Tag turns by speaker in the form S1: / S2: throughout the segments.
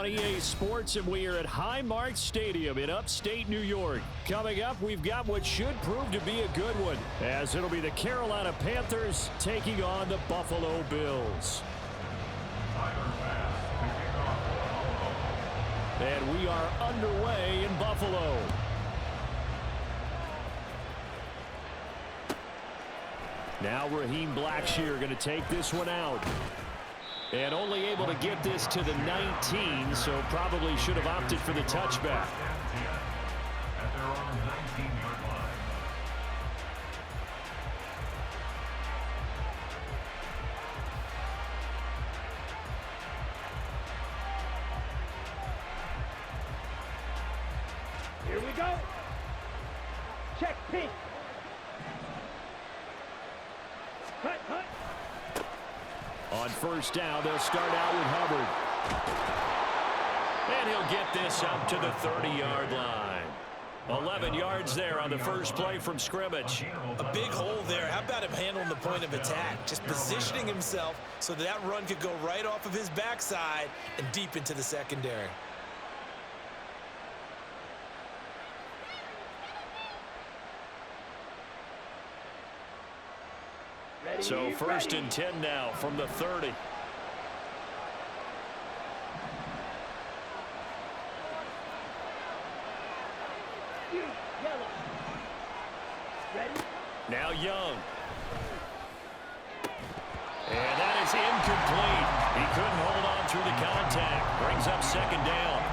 S1: EA Sports, and we are at Highmark Stadium in upstate New York. Coming up, we've got what should prove to be a good one, as it'll be the Carolina Panthers taking on the Buffalo Bills. And we are underway in Buffalo. Now Raheem Blackshear going to take this one out. And only able to get this to the 19, so probably should have opted for the touchback.
S2: At their own 19-yard line.
S3: Here we go. Check P. Cut, cut.
S1: On first down, they'll start out with Hubbard. And he'll get this up to the 30-yard line. 11 yards there on the first play from scrimmage.
S4: A big hole there. How about him handling the point of attack? Just positioning himself so that run could go right off of his backside and deep into the secondary.
S1: So first and 10 now from the 30. Now Young. And that is incomplete. He couldn't hold on through the contact. Brings up second down.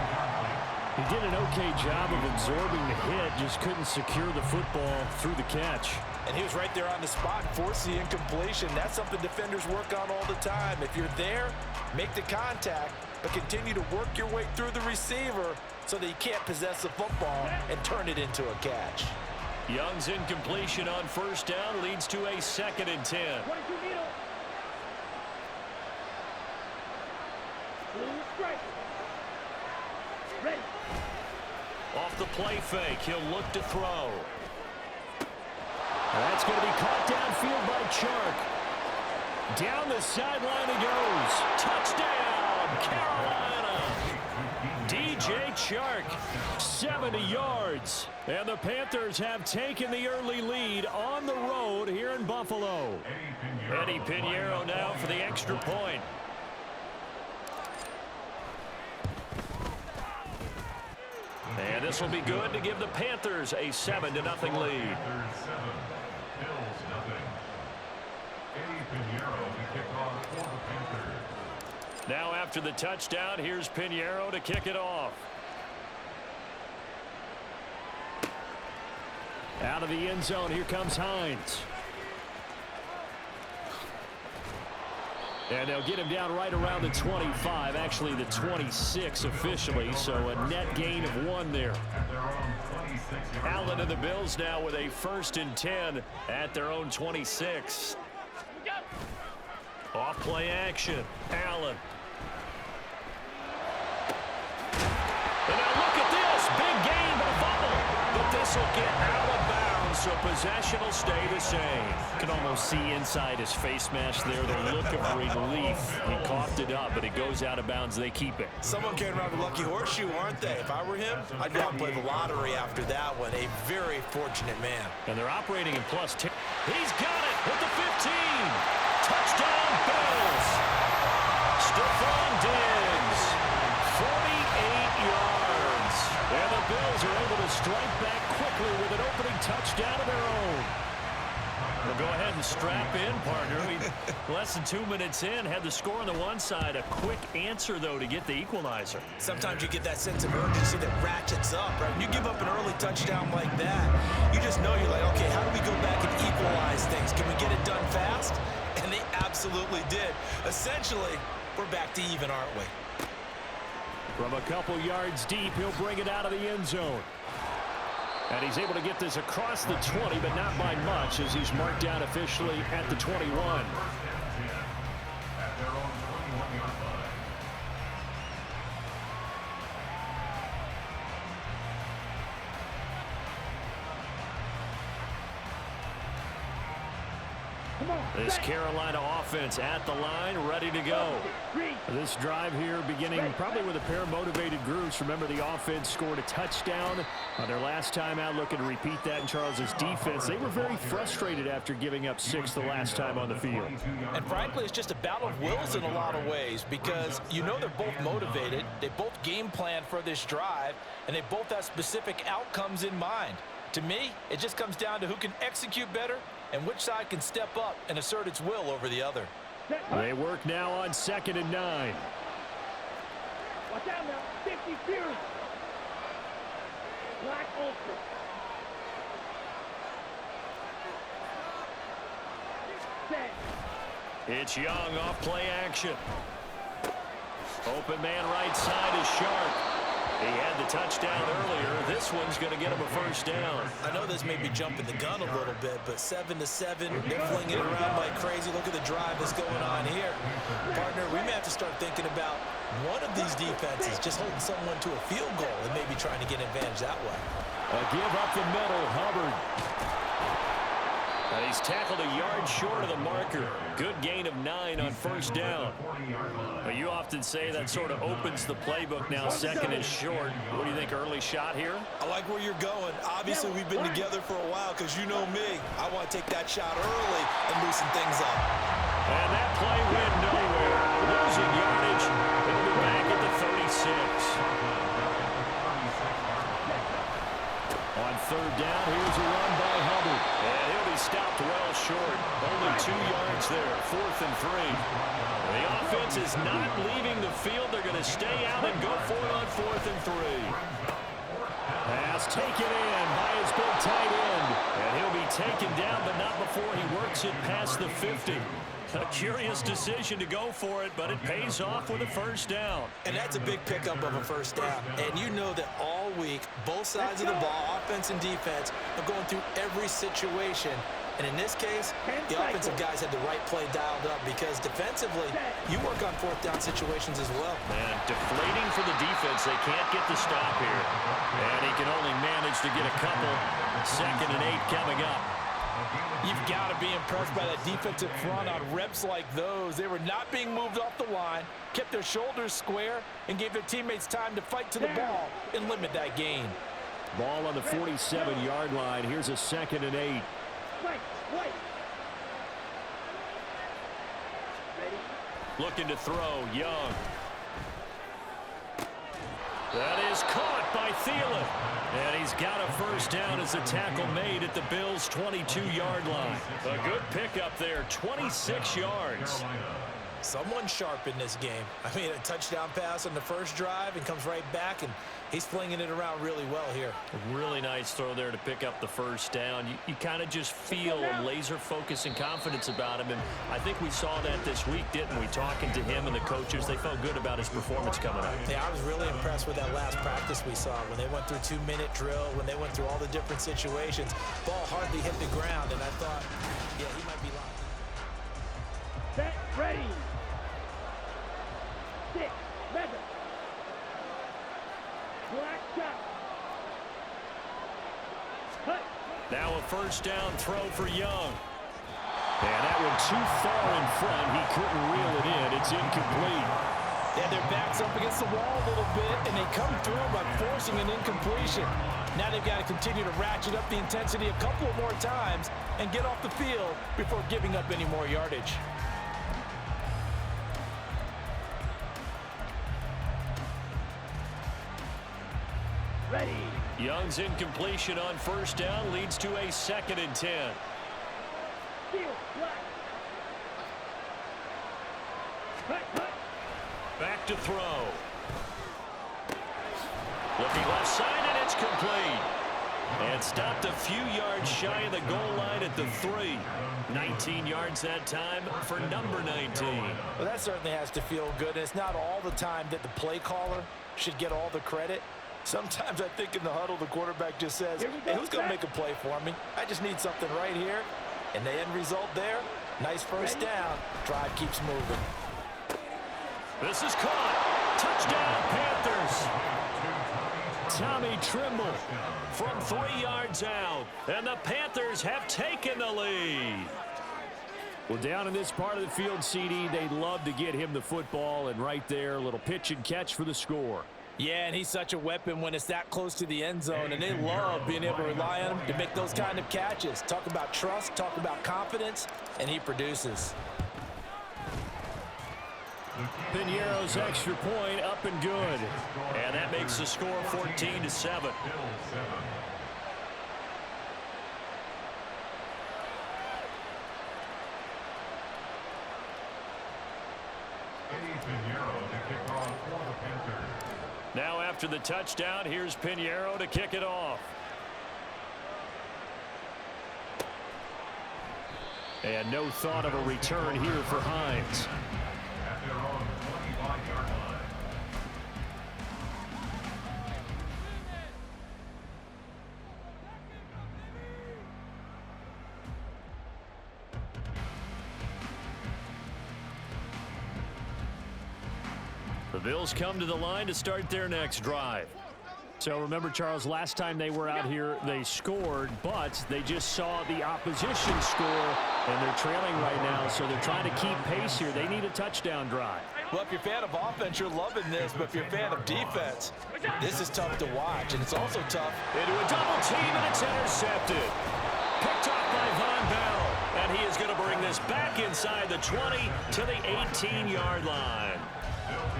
S1: He did an okay job of absorbing the hit, just couldn't secure the football through the catch.
S4: And he was right there on the spot, forced the incompletion. That's something defenders work on all the time. If you're there, make the contact, but continue to work your way through the receiver so that you can't possess the football and turn it into a catch.
S1: Young's incompletion on first down leads to a second and 10.
S3: Ready.
S1: Off the play fake, he'll look to throw. That's going to be caught downfield by Chark. Down the sideline he goes. Touchdown, Carolina. DJ Chark, 70 yards. And the Panthers have taken the early lead on the road here in Buffalo. Eddie Pinheiro now for the extra point. And this will be good to give the Panthers a 7-0 lead.
S2: Bills nothing. Eddie Pinheiro to kick off for the Panthers.
S1: Now after the touchdown, here's Pinheiro to kick it off. Out of the end zone, here comes Hines. And they'll get him down right around the 25, actually the 26 officially, so a net gain of 1 there. Allen and the Bills now with a 1st and 10 at their own 26. Off play action, Allen. And now look at this, big gain but a fumble. But this will get out of bounds, so possession will stay the same. You can almost see inside his face mask there the look of relief. He coughed it up, but it goes out of bounds. They keep it.
S4: Someone carrying around the lucky horseshoe, aren't they? If I were him, I'd go out and play the lottery after that one. A very fortunate man.
S1: And they're operating in +10. He's got it with the 15. Touchdown, Bills. Stephon Diggs, 48 yards. And the Bills are able to strike back quickly with an opening touchdown of their own. We'll go ahead and strap in, partner. Less than 2 minutes in, had the score on the one side. A quick answer, though, to get the equalizer.
S4: Sometimes you get that sense of urgency that ratchets up, right? When you give up an early touchdown like that, you just know you're like, okay, how do we go back and equalize things? Can we get it done fast? And they absolutely did. Essentially, we're back to even, aren't we?
S1: From a couple yards deep, he'll bring it out of the end zone. And he's able to get this across the 20, but not by much, as he's marked down officially at the 21.
S2: At their own 21-yard line.
S1: This Carolina offense at the line, ready to go. This drive here beginning probably with a pair of motivated groups. Remember, the offense scored a touchdown on their last time out, looking to repeat that in Charles's defense. They were very frustrated after giving up 6 the last time on the field.
S4: And frankly, it's just a battle of wills in a lot of ways because you know they're both motivated. They both game plan for this drive, and they both have specific outcomes in mind. To me, it just comes down to who can execute better and which side can step up and assert its will over the other.
S1: They work now on 2nd and 9.
S3: Watch out now. 50 Fury. Black Ultra. Set.
S1: It's Young off play action. Open man right side is Sharp. He had the touchdown earlier. This one's going to get him a first down.
S4: I know this may be jumping the gun a little bit, but 7-7, they're flinging it around like crazy. Look at the drive that's going on here. Partner, we may have to start thinking about one of these defenses just holding someone to a field goal and maybe trying to get an advantage that way.
S1: A give up the middle, Hubbard. He's tackled a yard short of the marker. Good gain of 9 on first down. You often say that sort of opens the playbook now. 2nd is short. What do you think, early shot here?
S4: I like where you're going. Obviously, we've been together for a while because you know me. I want to take that shot early and loosen things up.
S1: And that play went nowhere. Losing yardage. It'll be back at the 36. On 3rd down, here's a run by Hubbard. And he'll be stopped well short. Only 2 yards there. 4th and 3. The offense is not leaving the field. They're going to stay out and go for it on 4th and 3. Pass taken in by his big tight end. And he'll be taken down, but not before he works it past the 50. A curious decision to go for it, but it pays off with a first down.
S4: And that's a big pickup of a first down. And you know that all week, both sides of the ball, offense and defense, are going through every situation. And in this case, the offensive guys had the right play dialed up because defensively, you work on 4th down situations as well.
S1: And deflating for the defense. They can't get the stop here. And he can only manage to get a couple. 2nd and 8 coming up.
S4: You've got to be impressed by that defensive front on reps like those. They were not being moved off the line, kept their shoulders square, and gave their teammates time to fight to the ball and limit that gain.
S1: Ball on the 47-yard line. Here's a 2nd and 8.
S3: Wait. Ready?
S1: Looking to throw, Young. That is caught by Thielen. And he's got a first down as a tackle made at the Bills' 22-yard line. A good pickup there, 26 yards.
S4: Someone sharp in this game. I mean, a touchdown pass on the first drive and comes right back, and he's flinging it around really well here.
S1: A really nice throw there to pick up the first down. You kind of just feel a laser focus and confidence about him, and I think we saw that this week, didn't we? Talking to him and the coaches, they felt good about his performance coming up.
S4: Yeah, I was really impressed with that last practice we saw when they went through 2-minute drill, when they went through all the different situations. Ball hardly hit the ground, and I thought, yeah, he might be locked.
S3: Set. Ready. 6. Measure. Black shot. Cut.
S1: Now a first down throw for Young. And that one too far in front. He couldn't reel it in. It's incomplete.
S4: Yeah, their back's up against the wall a little bit, and they come through by forcing an incompletion. Now they've got to continue to ratchet up the intensity a couple more times and get off the field before giving up any more yardage.
S3: Ready.
S1: Young's incompletion on first down leads to a 2nd and 10.
S3: Field. Black. Cut.
S1: Back to throw. Looking left side, and it's complete. And stopped a few yards shy of the goal line at the 3. 19 yards that time for number 19.
S4: Well, that certainly has to feel good. And it's not all the time that the play caller should get all the credit. Sometimes I think in the huddle, the quarterback just says, hey, who's going to make a play for me? I just need something right here. And the end result there, nice first down. Drive keeps moving.
S1: This is caught. Touchdown, Panthers. Tommy Trimble from 3 yards out. And the Panthers have taken the lead. Well, down in this part of the field, CD, they'd love to get him the football, and right there, a little pitch and catch for the score.
S4: Yeah, and he's such a weapon when it's that close to the end zone, and they love being able to rely on him to make those kind of catches. Talk about trust, talk about confidence, and he produces.
S1: Piñeiro's extra point up and good. And that makes the score 14-7. Now after the touchdown, here's Piñeiro to kick it off. And no thought of a return here for Hines.
S2: At their own 25-yard line.
S1: The Bills come to the line to start their next drive. So remember, Charles, last time they were out here, they scored, but they just saw the opposition score, and they're trailing right now, so they're trying to keep pace here. They need a touchdown drive.
S4: Well, if you're a fan of offense, you're loving this, but if you're a fan of defense, this is tough to watch, and it's also tough.
S1: Into a double team, and it's intercepted. Picked off by Von Bell, and he is going to bring this back inside the 20 to the 18-yard line.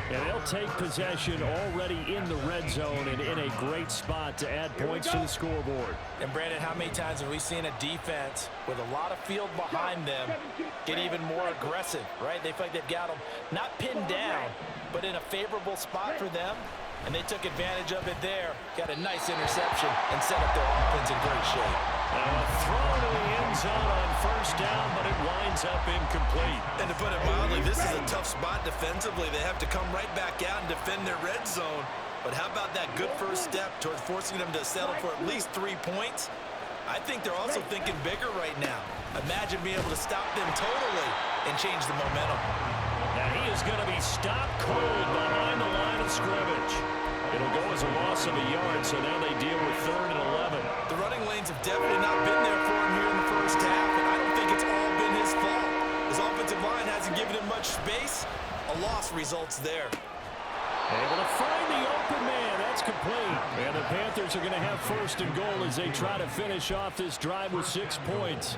S1: And they'll take possession already in the red zone and in a great spot to add points to the scoreboard.
S4: And, Brandon, how many times have we seen a defense with a lot of field behind them get even more aggressive, right? They feel like they've got them not pinned down, but in a favorable spot for them, and they took advantage of it there. Got a nice interception and set up their offense in great shape.
S1: Now a throw to the end zone on first down, but it winds up incomplete.
S4: And to put it mildly, this is a tough spot defensively. They have to come right back out and defend their red zone. But how about that good first step towards forcing them to settle for at least 3 points? I think they're also thinking bigger right now. Imagine being able to stop them totally and change the momentum.
S1: Now he is going to be stopped cold behind the line of scrimmage. It'll go as a loss of a yard, so now they deal with 3rd and 11.
S4: The running lanes have definitely not been there for him here in the first half, and I don't think it's all been his fault. His offensive line hasn't given him much space. A loss results there.
S1: Able to find the open man. That's complete. And the Panthers are going to have 1st and goal as they try to finish off this drive with 6 points.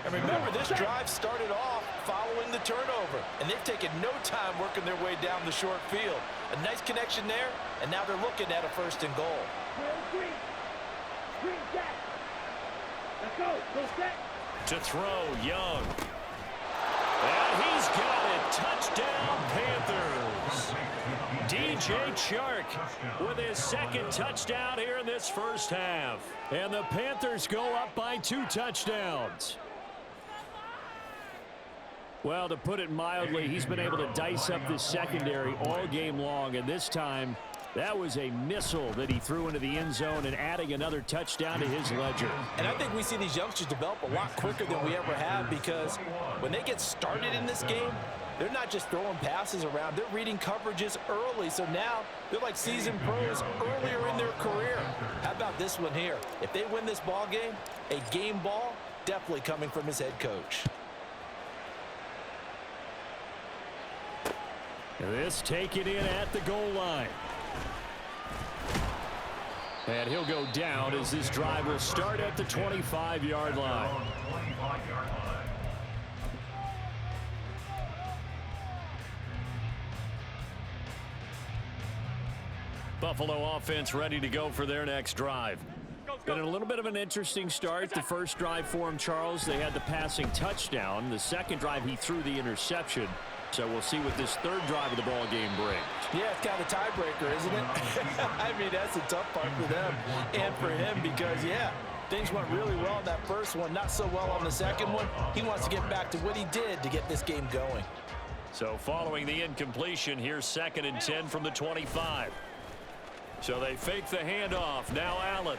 S4: And remember, this drive started off following the turnover, and they've taken no time working their way down the short field. A nice connection there, and now they're looking at a 1st and goal.
S3: Let's go. Go set.
S1: To throw, Young. And he's got it. Touchdown, Panthers. DJ Chark with his 2nd touchdown here in this first half. And the Panthers go up by 2 touchdowns. Well, to put it mildly, he's been able to dice up this secondary all game long, and this time that was a missile that he threw into the end zone and adding another touchdown to his ledger.
S4: And I think we see these youngsters develop a lot quicker than we ever have, because when they get started in this game, they're not just throwing passes around. They're reading coverages early, so now they're like seasoned pros earlier in their career. How about this one here? If they win this ball game, a game ball definitely coming from his head coach.
S1: This taken in at the goal line. And he'll go down as this drive will start at the 25-yard line. Buffalo offense ready to go for their next drive. Been a little bit of an interesting start. The first drive for him, Charles, they had the passing touchdown. The second drive, he threw the interception. So we'll see what this 3rd drive of the ball game brings.
S4: Yeah, it's kind of a tiebreaker, isn't it? I mean, that's a tough part for them and for him because, yeah, things went really well in that first one, not so well on the second one. He wants to get back to what he did to get this game going.
S1: So following the incompletion, here's 2nd and 10 from the 25. So they fake the handoff. Now Allen.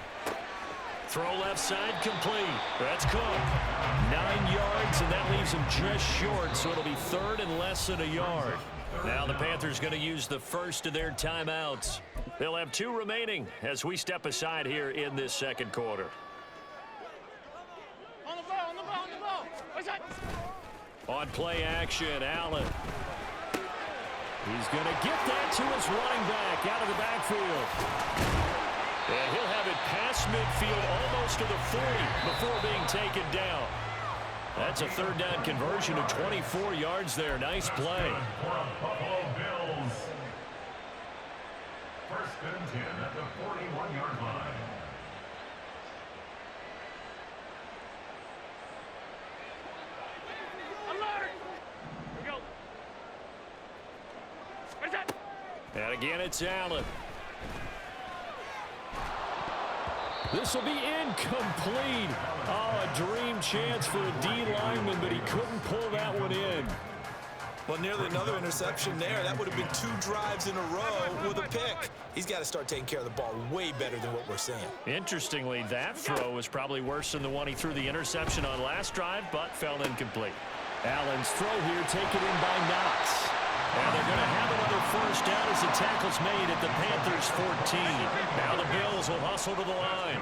S1: Throw left side complete. That's Cook. 9 yards, and that leaves him just short, so it'll be 3rd and less than a yard. Now the Panthers going to use the first of their timeouts. They'll have 2 remaining as we step aside here in this 2nd quarter.
S3: On the ball, on the ball, on the ball. What's that?
S1: On play action, Allen. He's going to get that to his running back out of the backfield. And he'll have it past midfield almost to the 40 before being taken down. That's a third down conversion of 24 yards there. Nice play.
S2: Buffalo Bills. First and 10 at the 41-yard line.
S3: Alert! Here we go. What is that?
S1: And again, it's Allen. This will be incomplete. Oh, a dream chance for a D lineman, but he couldn't pull that one in.
S4: Well, nearly another interception there. That would have been 2 drives in a row with a pick. He's got to start taking care of the ball way better than what we're seeing.
S1: Interestingly, that throw was probably worse than the one he threw the interception on last drive, but fell incomplete. Allen's throw here taken in by Knox. And they're going to have another first down as the tackle's made at the Panthers' 14. Now the Bills will hustle to the line.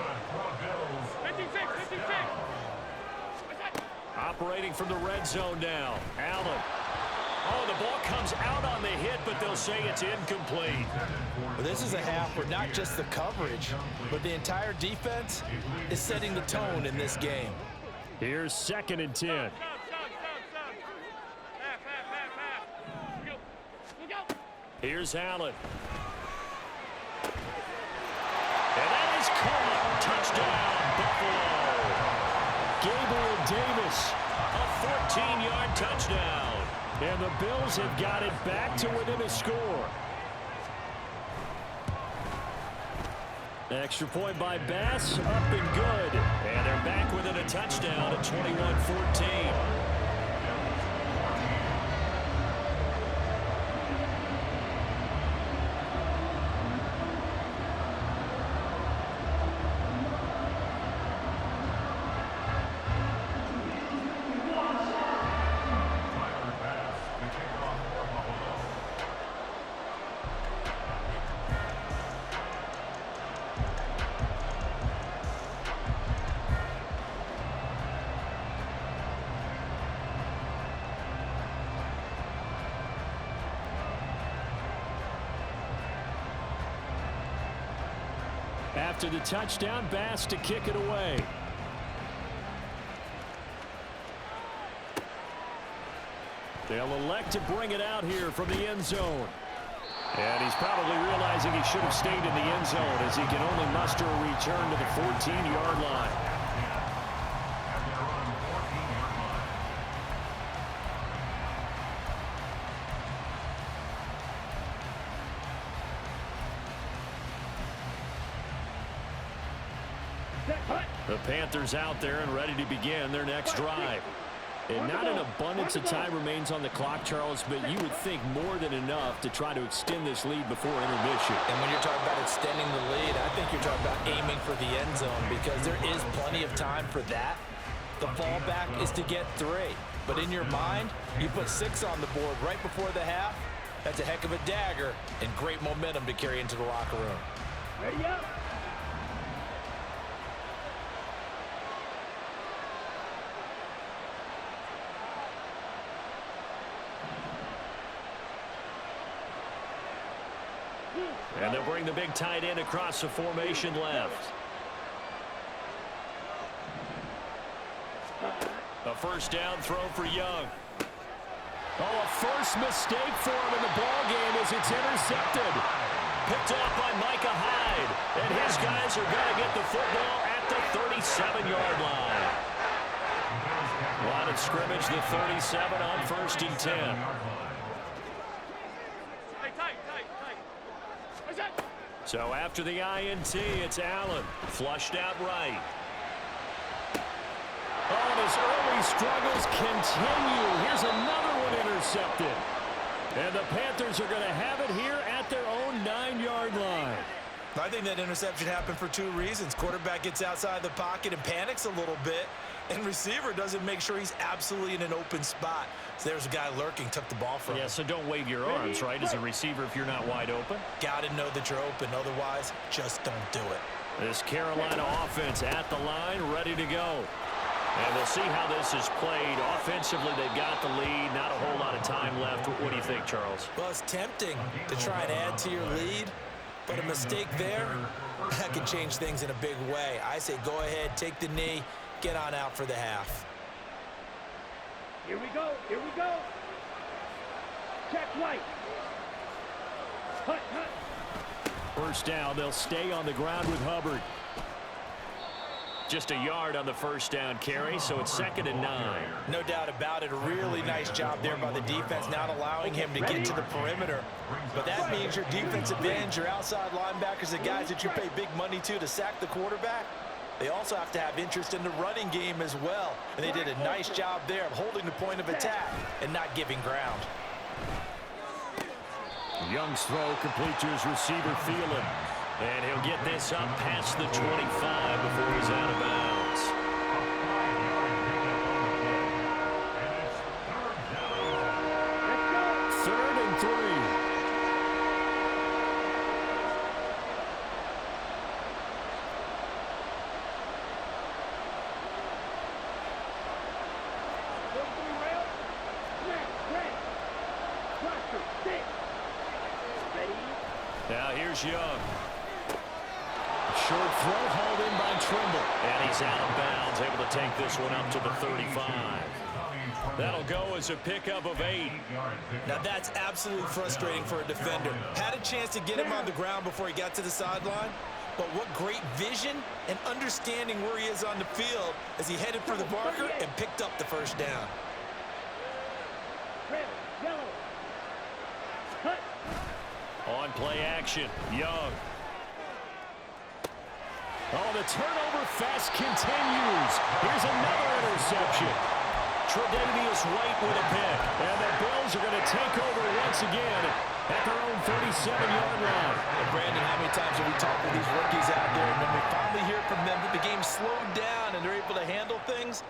S3: 56, 56. What's that?
S1: Operating from the red zone now. Allen. Oh, the ball comes out on the hit, but they'll say it's incomplete.
S4: Well, this is a half where not just the coverage, but the entire defense is setting the tone in this game.
S1: Here's 2nd and 10.
S3: Stop. Half. Here we go.
S1: Here's Allen. And that is caught. Touchdown, Buffalo. Gabriel Davis, a 14-yard touchdown. And the Bills have got it back to within a score. Extra point by Bass, up and good. And they're back within a touchdown at 21-14. After the touchdown, Bass to kick it away. They'll elect to bring it out here from the end zone. And he's probably realizing he should have stayed in the end zone as he can only muster a return to the 14-yard line. The Panthers out there and ready to begin their next drive. And not an abundance of time remains on the clock, Charles, but you would think more than enough to try to extend this lead before intermission.
S4: And when you're talking about extending the lead, I think you're talking about aiming for the end zone because there is plenty of time for that. The fallback is to get 3. But in your mind, you put 6 on the board right before the half. That's a heck of a dagger and great momentum to carry into the locker room.
S3: Ready up.
S1: And they'll bring the big tight end across the formation left. A first down throw for Young. Oh, a first mistake for him in the ball game as it's intercepted. Picked off by Micah Hyde. And his guys are going to get the football at the 37-yard line. Line of scrimmage, the 37 on 1st and 10. So after the INT, it's Allen. Flushed out right. Oh, and his early struggles continue. Here's another one intercepted. And the Panthers are going to have it here at their own 9-yard line.
S4: I think that interception happened for 2 reasons. Quarterback gets outside the pocket and panics a little bit. And receiver doesn't make sure he's absolutely in an open spot. So there's a guy lurking, took the ball from him.
S1: Yeah, so don't wave your arms, right, as a receiver if you're not wide open.
S4: Got to know that you're open. Otherwise, just don't do it.
S1: This Carolina offense at the line, ready to go. And we'll see how this is played. Offensively, they've got the lead. Not a whole lot of time left. What do you think, Charles?
S4: Well, it's tempting to try and add to your lead, but a mistake there, that can change things in a big way. I say go ahead, take the knee, get on out for the half.
S3: Here we go. Here we go. Check right. Hut, hut.
S1: First down, they'll stay on the ground with Hubbard. Just a yard on the first down carry, so it's 2nd and 9.
S4: No doubt about it. A really nice job there by the defense, not allowing him to get to the perimeter. But that means your defensive ends, your outside linebackers, the guys that you pay big money to sack the quarterback, they also have to have interest in the running game as well. And they did a nice job there of holding the point of attack and not giving ground.
S1: Young's throw complete to his receiver, Thielen. And he'll get this up past the 25 before he's out of bounds. Third and 3. Now here's Young. Short throw hauled in by Trimble. And he's out of bounds, able to take this one up to the 35. That'll go as a pickup of 8.
S4: Now that's absolutely frustrating for a defender. Had a chance to get him on the ground before he got to the sideline, but what great vision and understanding where he is on the field as he headed for the marker and picked up the first down.
S3: Red, yellow. Cut.
S1: On play action, Young. Oh, the turnover fest continues. Here's another interception. Tre'Davious White with a pick. And the Bills are going to take over once again at their own 37-yard line.
S4: And Brandon, how many times have we talked with these rookies out there, and when we finally hear from them that the game slowed down and they're able to handle things?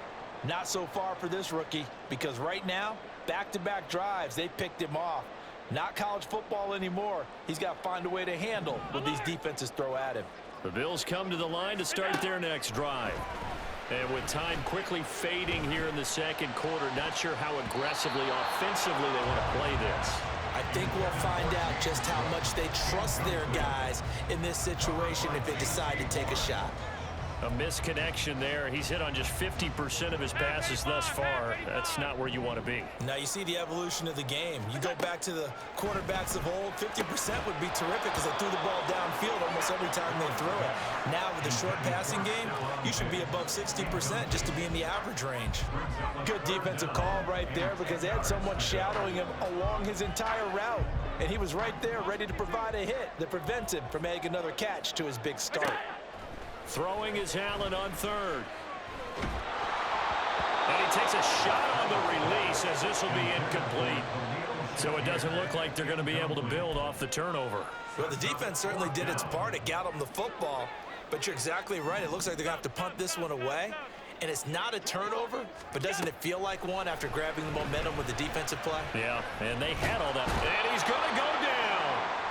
S4: Not so far for this rookie, because right now, back-to-back drives, they picked him off. Not college football anymore. He's got to find a way to handle what these defenses throw at him.
S1: The Bills come to the line to start their next drive. And with time quickly fading here in the second quarter, not sure how aggressively, offensively they want to play this.
S4: I think we'll find out just how much they trust their guys in this situation if they decide to take a shot.
S1: A misconnection there. He's hit on just 50% of his passes thus far. That's not where you want to be.
S4: Now you see the evolution of the game. You go back to the quarterbacks of old, 50% would be terrific because they threw the ball downfield almost every time they threw it. Now with the short passing game, you should be above 60% just to be in the average range. Good defensive call right there because they had someone shadowing him along his entire route. And he was right there ready to provide a hit that prevents him from adding another catch to his big start.
S1: Throwing is Allen on third. And he takes a shot on the release as this will be incomplete. So it doesn't look like they're going to be able to build off the turnover.
S4: Well, the defense certainly did its part. It got them the football. But you're exactly right. It looks like they're going to have to punt this one away. And it's not a turnover, but doesn't it feel like one after grabbing the momentum with the defensive play?
S1: Yeah, and they had all that. And he's going to go down.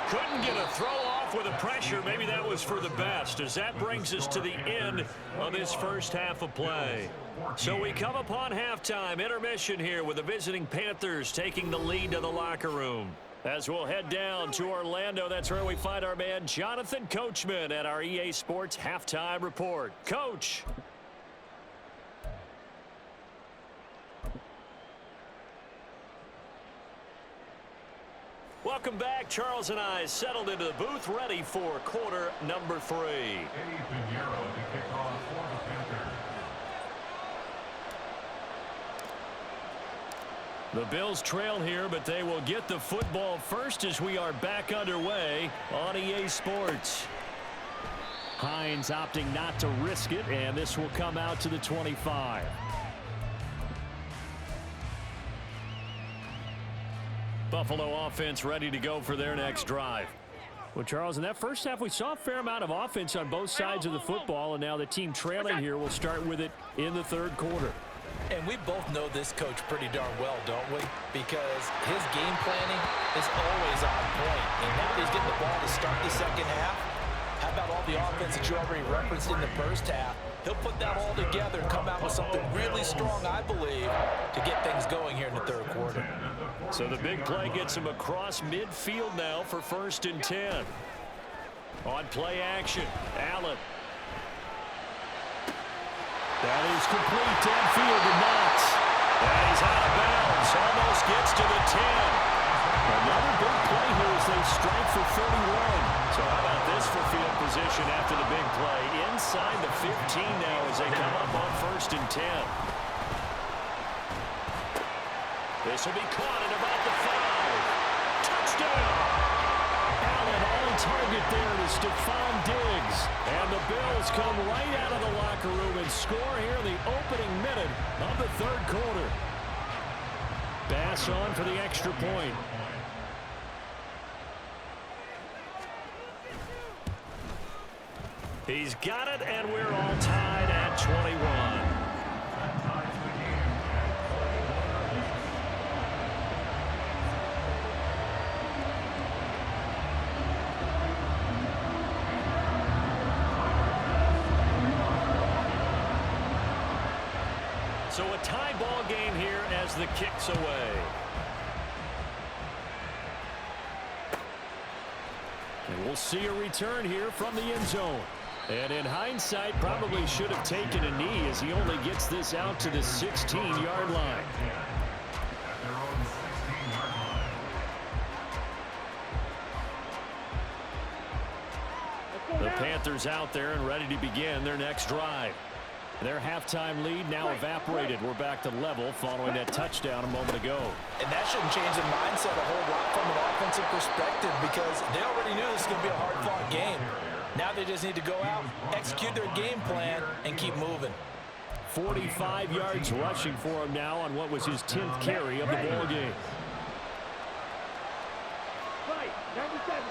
S1: Couldn't get a throw off with the pressure. Maybe that was for the best, as that brings us to the end of this first half of play. So we come upon halftime intermission here with the visiting Panthers taking the lead to the locker room. As we'll head down to Orlando, that's where we find our man Jonathan Coachman at our EA Sports Halftime Report. Coach. Welcome back. Charles and I settled into the booth ready for quarter number 3.
S2: Eddie Pinheiro to kick off for the Panthers.
S1: The Bills trail here, but they will get the football first as we are back underway on EA Sports. Hines opting not to risk it, and this will come out to the 25. Buffalo offense ready to go for their next drive. Well, Charles, in that first half, we saw a fair amount of offense on both sides of the football, and now the team trailing here will start with it in the third quarter.
S4: And we both know this coach pretty darn well, don't we? Because his game planning is always on point. And now that he's getting the ball to start the second half, how about all the offense that you already referenced in the first half? He'll put that all together and come out with something really strong, I believe, to get things going here in the third quarter.
S1: So the big play gets him across midfield now for 1st and 10. On play action, Allen. That is complete downfield to Knox. And he's out of bounds. Almost gets to the 10. Another big play here as they strike for 31. So how about this for field position after the big play? Inside the 15 now as they come up on 1st and 10. This will be caught at about the 5. Touchdown! Allen on target there to Stephon Diggs. And the Bills come right out of the locker room and score here in the opening minute of the third quarter. Bass on for the extra point. He's got it, and we're all tied at 21. So a tie ball game here as the kick's away. And we'll see a return here from the end zone. And in hindsight, probably should have taken a knee as he only gets this out to the 16-yard line. The Panthers out there and ready to begin their next drive. Their halftime lead now evaporated. We're back to level following that touchdown a moment ago.
S4: And that shouldn't change the mindset a whole lot from an offensive perspective because they already knew this was going to be a hard-fought game. Now they just need to go out, execute their game plan, and keep moving.
S1: 45 yards rushing for him now on what was his 10th carry of the ball game.
S3: Right, number 7.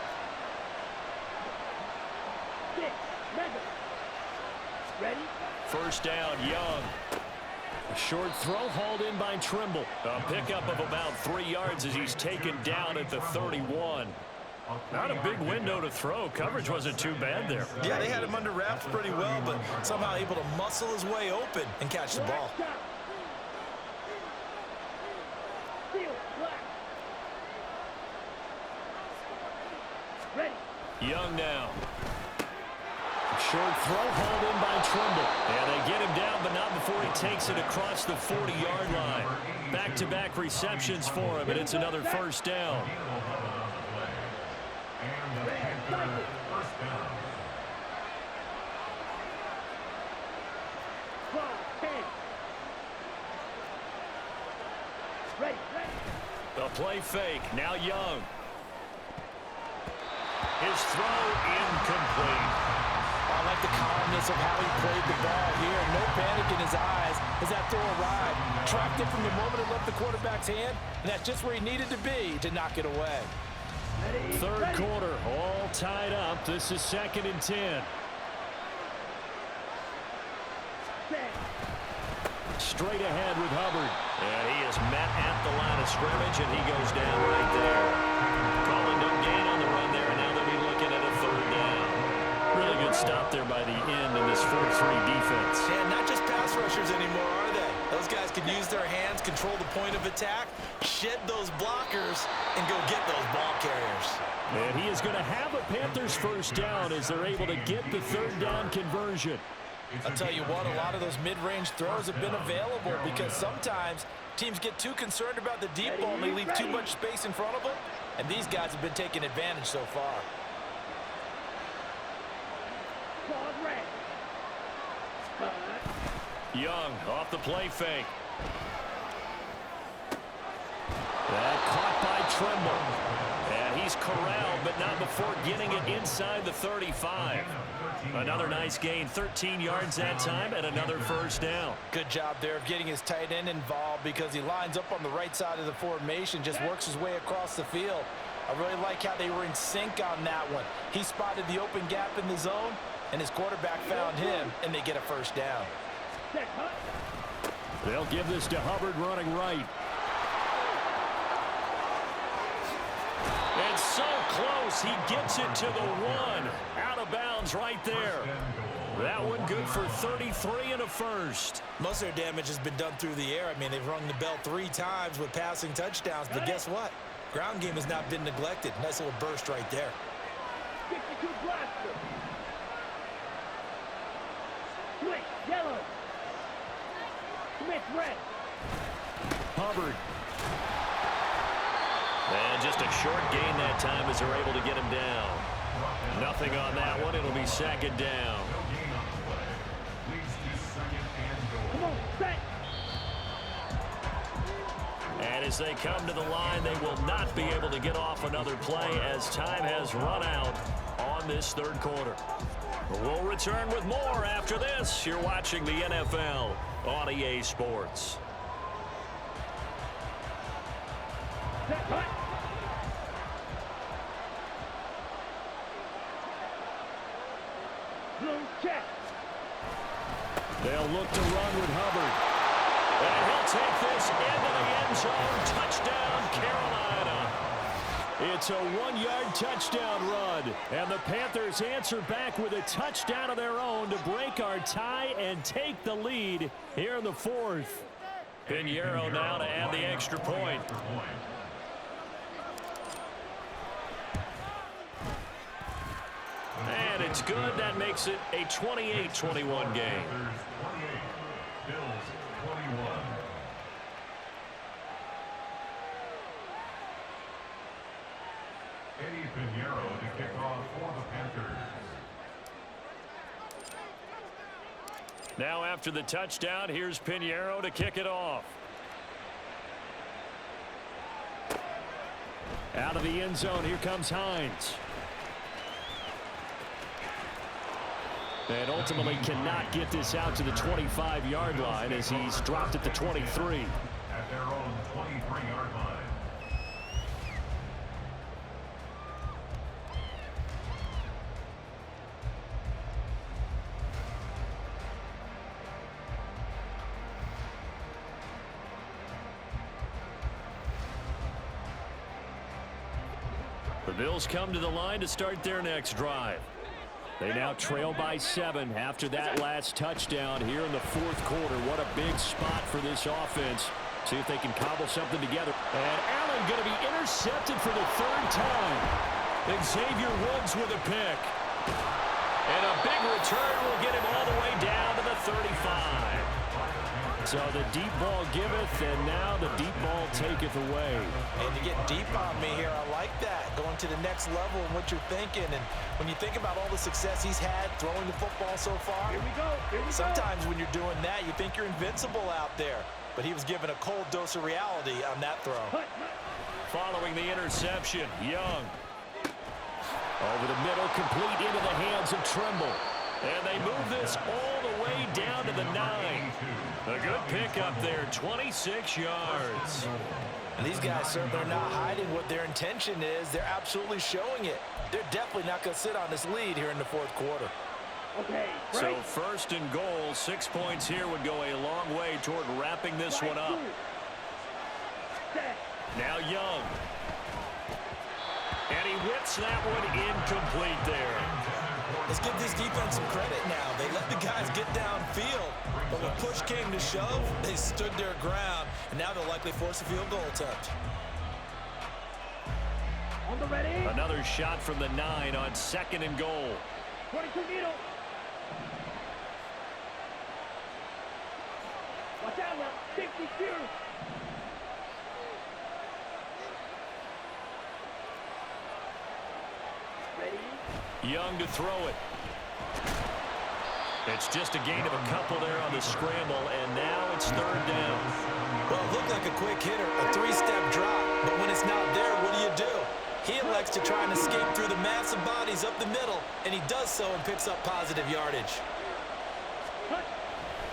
S3: 6, Mega. Ready?
S1: First down, Young. A short throw hauled in by Trimble. A pickup of about 3 yards as he's taken down at the 31. Not a big window to throw. Coverage wasn't too bad there.
S4: Yeah, they had him under wraps pretty well, but somehow able to muscle his way open and catch the ball.
S3: Ready.
S1: Young now. Short throw hauled in by Trimble. And they get him down, but not before he takes it across the 40-yard line. Back-to-back receptions for him, and it's another first down. A play fake. Now Young. His throw incomplete.
S4: I like the calmness of how he played the ball here. No panic in his eyes as that throw arrived. Tracked it from the moment it left the quarterback's hand, and that's just where he needed to be to knock it away.
S1: Third quarter, all tied up. This is 2nd and 10. Straight ahead with Hubbard. And he is met at the line of scrimmage, and he goes down right there. Calling no gain on the run there, and now they'll be looking at a 3rd down. Really good stop there by the end in this 4-3 defense.
S4: Yeah, not just pass rushers anymore, are they? Those guys can use their hands, control the point of attack, shed those blockers, and go get those ball carriers.
S1: And he is going to have a Panthers first down as they're able to get the 3rd down conversion.
S4: I'll tell you what, a lot of those mid-range throws have been available because sometimes teams get too concerned about the deep ball and they leave too much space in front of them, and these guys have been taking advantage so far.
S1: Young off the play fake. That caught by Trimble. And he's corralled, but not before getting it inside the 35. Another nice gain, 13 yards that time, and another first down.
S4: Good job there of getting his tight end involved because he lines up on the right side of the formation, just works his way across the field. I really like how they were in sync on that one. He spotted the open gap in the zone, and his quarterback found him, and they get a first down.
S1: They'll give this to Hubbard running right. And So close. He gets it to the 1. Out of bounds right there. That one good for 33 and a first.
S4: Most of their damage has been done through the air. I mean, they've rung the bell 3 times with passing touchdowns, but guess what? Ground game has not been neglected. Nice little burst right there.
S3: 52 blaster. Switch, yellow. Switch, red.
S1: Hubbard. And just a short gain that time as they're able to get him down. Nothing on that one. It'll be second down.
S3: Come on, set.
S1: And as they come to the line, they will not be able to get off another play as time has run out on this third quarter. We'll return with more after this. You're watching the NFL on EA Sports.
S3: Set, cut. Blue check.
S1: They'll look to run with Hubbard. And he'll take this into the end zone. Touchdown, Carolina. It's a 1-yard touchdown run. And the Panthers answer back with a touchdown of their own to break our tie and take the lead here in the fourth. Pinheiro now to add the extra point. And it's good. That makes it a 28-21 game.
S2: Bills 21. Eddie Pinheiro to kick off for the Panthers.
S1: Now after the touchdown, here's Pinheiro to kick it off. Out of the end zone, here comes Hines. And ultimately cannot get this out to the 25-yard line as he's dropped at the 23.
S2: At their own 23-yard line.
S1: The Bills come to the line to start their next drive. They now trail by 7 after that last touchdown here in the fourth quarter. What a big spot for this offense. See if they can cobble something together. And Allen going to be intercepted for the 3rd time. Xavier Woods with a pick. And a big return will get him all the way down to the 35. So the deep ball giveth, and now the deep ball taketh away.
S4: And to get deep on me here, I like that. Going to the next level and what you're thinking. And when you think about all the success he's had throwing the football so far,
S3: Here we go.
S4: sometimes when you're doing that, you think you're invincible out there. But he was given a cold dose of reality on that throw.
S1: Following the interception, Young. Over the middle, complete into the hands of Trimble. And they move this all the way down to the 9. A good pick up there, 26 yards.
S4: And these guys, sir, they're not hiding what their intention is. They're absolutely showing it. They're definitely not going to sit on this lead here in the fourth quarter.
S3: Okay,
S1: So
S3: right.
S1: 1st and goal, 6 points here would go a long way toward wrapping this one up.
S3: Set.
S1: Now Young. And he whips that one incomplete there.
S4: Let's give this defense some credit now. They let the guys get downfield, but when push came to shove, they stood their ground, and now they'll likely force a field goal attempt.
S3: On the ready.
S1: Another shot from the 9 on 2nd and goal.
S3: 22 needle. Watch out now. 62. Ready.
S1: Young to throw it. It's just a gain of a couple there on the scramble, and now it's 3rd down.
S4: Well, it looked like a quick hitter, a 3-step drop, but when it's not there, what do? He elects to try and escape through the massive bodies up the middle, and he does so and picks up positive yardage.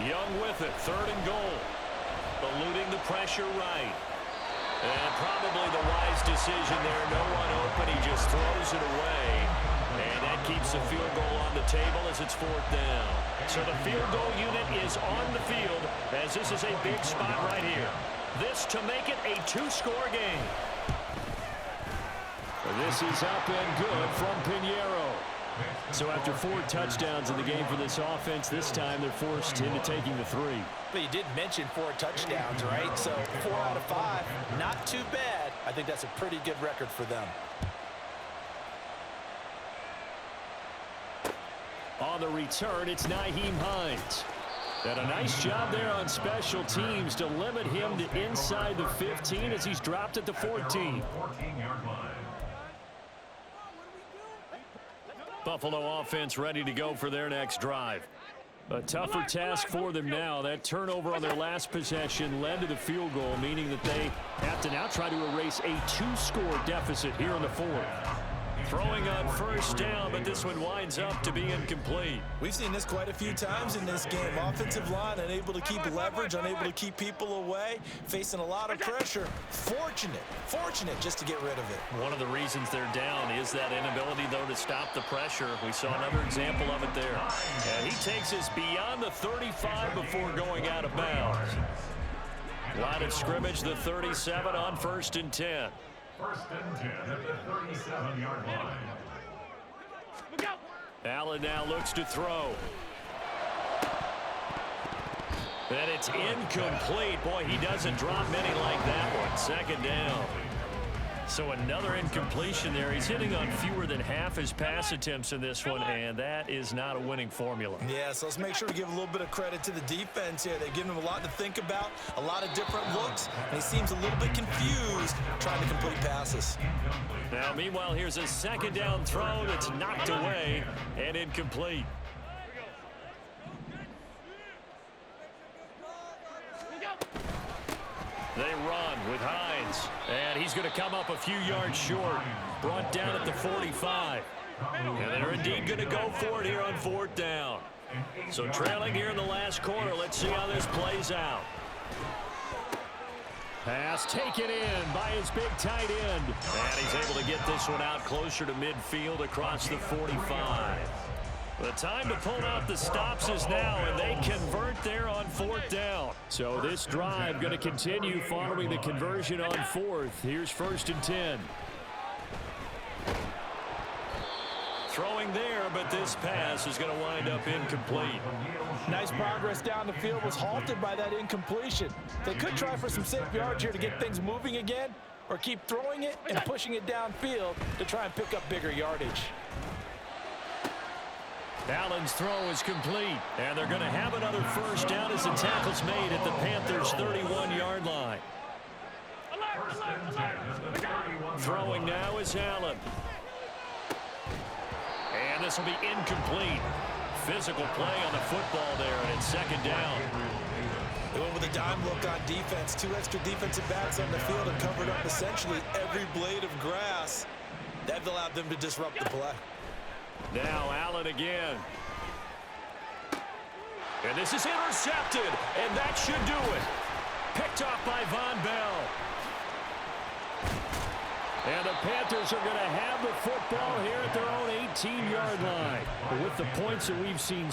S1: Young with it, 3rd and goal. Eluding the pressure right. And probably the wise decision there. No one open. He just throws it away. And that keeps the field goal on the table as it's 4th down. So the field goal unit is on the field as this is a big spot right here. This to make it a 2-score game. This is up and good from Pinheiro. So after 4 touchdowns in the game for this offense, this time they're forced into taking the 3.
S4: But you did mention 4 touchdowns, right? So 4 out of 5, not too bad. I think that's a pretty good record for them.
S1: On the return, it's Nyheim Hines. And a nice job there on special teams to limit him to inside the 15 as he's dropped at the 14.
S2: 14-yard line.
S1: Buffalo offense ready to go for their next drive. A tougher task for them now. That turnover on their last possession led to the field goal, meaning that they have to now try to erase a 2-score deficit here in the 4th. Throwing on first down, but this one winds up to be incomplete.
S4: We've seen this quite a few times in this game. Offensive line unable to keep leverage, unable to keep people away, facing a lot of pressure. Fortunate just to get rid of it.
S1: One of the reasons they're down is that inability, though, to stop the pressure. We saw another example of it there. And he takes us beyond the 35 before going out of bounds. Line of scrimmage, the 37 on 1st and 10.
S2: 1st and 10 at the 37-yard line.
S1: Allen now looks to throw. And it's incomplete. Boy, he doesn't drop many like that one. 2nd down. So another incompletion there. He's hitting on fewer than half his pass attempts in this one, and that is not a winning formula.
S4: Yeah, so let's make sure we give a little bit of credit to the defense here. They've given him a lot to think about, a lot of different looks, and he seems a little bit confused trying to complete passes.
S1: Now, meanwhile, here's a 2nd down throw that's knocked away and incomplete. They run with Hines, and he's going to come up a few yards short. Brought down at the 45. And they're indeed going to go for it here on 4th down. So trailing here in the last quarter. Let's see how this plays out. Pass taken in by his big tight end. And he's able to get this one out closer to midfield across the 45. The time to pull out the stops is now, and they convert there on 4th down. So this drive going to continue following the conversion on 4th. Here's 1st and 10. Throwing there, but this pass is going to wind up incomplete.
S4: Nice progress down the field, was halted by that incompletion. They could try for some safe yards here to get things moving again, or keep throwing it and pushing it downfield to try and pick up bigger yardage.
S1: Allen's throw is complete, and they're going to have another 1st down as the tackle's made at the Panthers' 31-yard line. Throwing now is Allen. And this will be incomplete. Physical play on the football there, and it's 2nd down.
S4: They went with a dime look on defense. 2 extra defensive backs on the field and covered up essentially every blade of grass. That allowed them to disrupt the play.
S1: Now Allen again. And this is intercepted, and that should do it. Picked off by Von Bell. And the Panthers are going to have the football here at their own 18-yard line. But with the points that we've seen.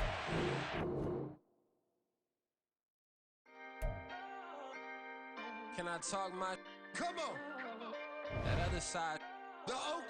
S5: Can I talk my... Come on! That other side. The